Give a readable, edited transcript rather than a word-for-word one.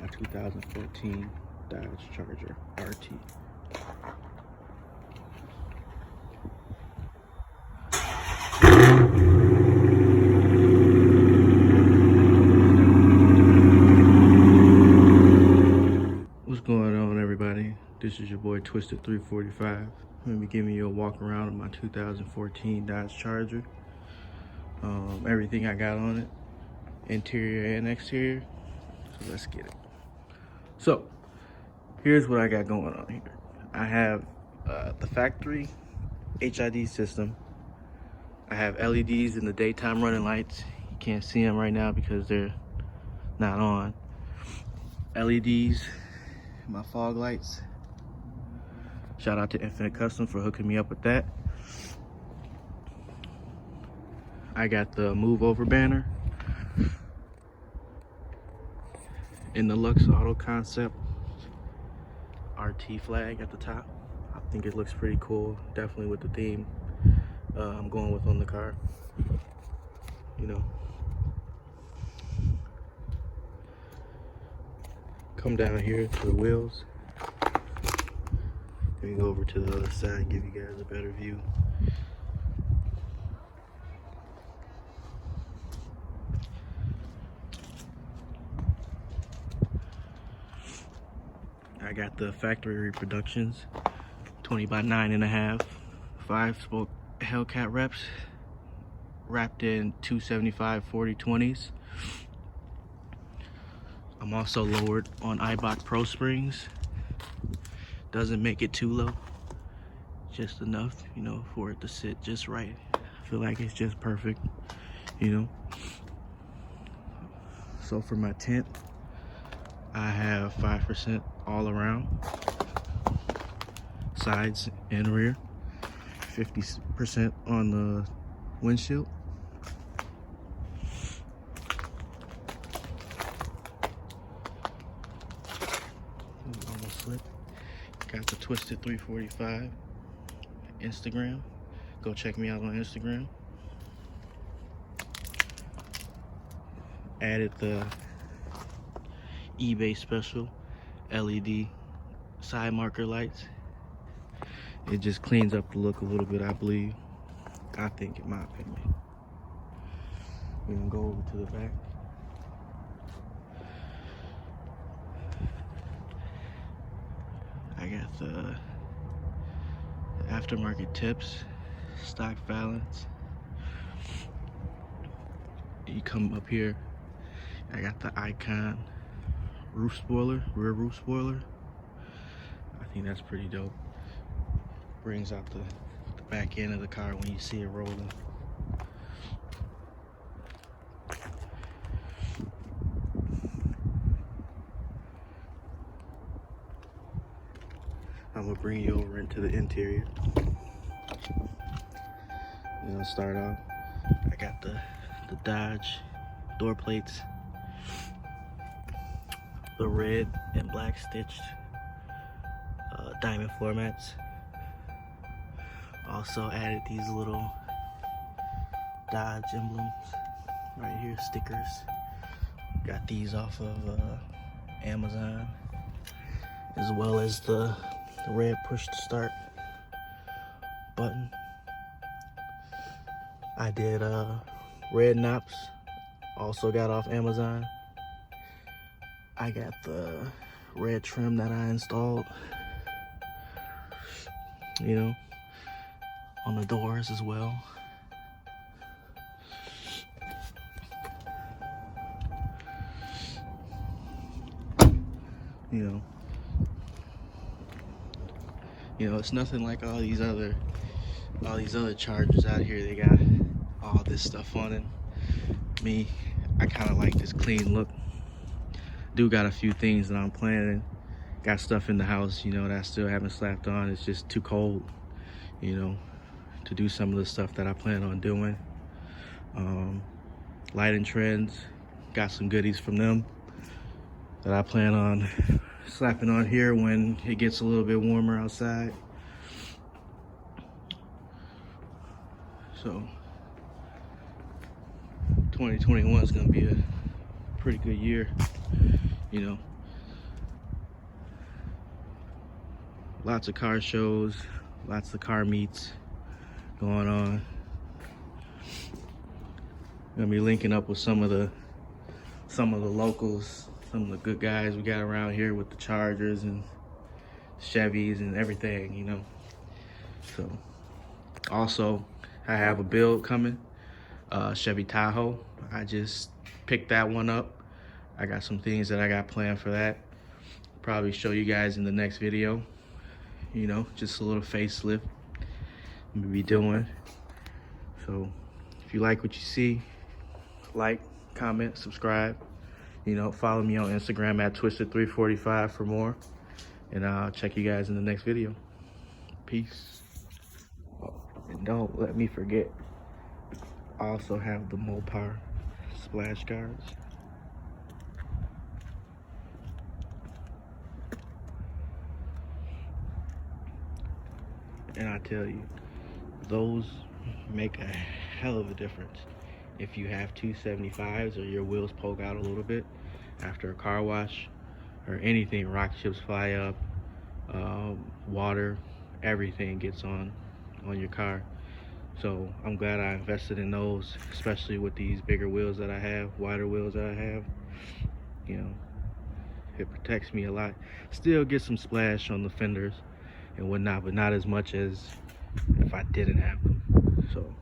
my 2014 Dodge Charger RT. What's going on, everybody? This is your boy Twisted 345. I'm gonna be giving you a walk around of my 2014 Dodge Charger. Everything I got on it, interior and exterior. So let's get it. So here's what I got going on here. I have the factory HID system. I have LEDs in the daytime running lights. You can't see them right now because they're not on. LEDs, my fog lights. Shout out to Infinite Custom for hooking me up with that. I got the move over banner in the Lux Auto Concept RT flag at the top. I think it looks pretty cool, definitely with the theme I'm going with on the car. You know, come down here to the wheels. Let me go over to the other side and give you guys a better view. I got the factory reproductions, 20 by 9.5, 5-spoke Hellcat reps, wrapped in 275 40/20s. I'm also lowered on Ibach Pro Springs. Doesn't make it too low, just enough, you know, for it to sit just right. I feel like it's just perfect, you know. So for my tint, I have 5% all around, sides and rear, 50% on the windshield. Almost slipped. Got the Twisted 345 Instagram. Go check me out on Instagram. Added the eBay special LED side marker lights. It just cleans up the look a little bit, I believe. I think, in my opinion. We're gonna go over to the back. I got the aftermarket tips, stock balance. You come up here, I got the Icon roof spoiler, rear roof spoiler. I think that's pretty dope. Brings out the back end of the car when you see it rolling. I'm gonna bring you over into the interior. You know, start off, I got the Dodge door plates, the red and black stitched diamond floor mats. Also added these little Dodge emblems right here, stickers. Got these off of Amazon, as well as the red push to start button. I did red knobs, also got off Amazon. I got the red trim that I installed, you know, on the doors as well. You know, it's nothing like all these other Chargers out here. They got all this stuff on it. Me, I kind of like this clean look. Do got a few things that I'm planning. Got stuff in the house, you know, that I still haven't slapped on. It's just too cold, you know, to do some of the stuff that I plan on doing. Light and Trends, got some goodies from them that I plan on slapping on here when it gets a little bit warmer outside. So 2021 is gonna be a pretty good year, you know. lots of car shows, lots of car meets going on. Gonna be linking up with some of the locals, some of the good guys we got around here with the Chargers and Chevys and everything, you know. So also I have a build coming, Chevy Tahoe. I just picked that one up. I got some things that I got planned for that. Probably show you guys in the next video, you know, just a little facelift I'm gonna be doing. So if you like what you see, like, comment, subscribe, you know, follow me on Instagram at Twisted345 for more, and I'll check you guys in the next video. Peace. Oh, and don't let me forget, I also have the Mopar splash guards. And I tell you, those make a hell of a difference. If you have 275s or your wheels poke out a little bit after a car wash or anything, rock chips fly up, water, everything gets on your car. So I'm glad I invested in those, especially with these bigger wheels that I have, wider wheels that I have. You know, it protects me a lot. Still get some splash on the fenders and whatnot, but not as much as if I didn't have them. So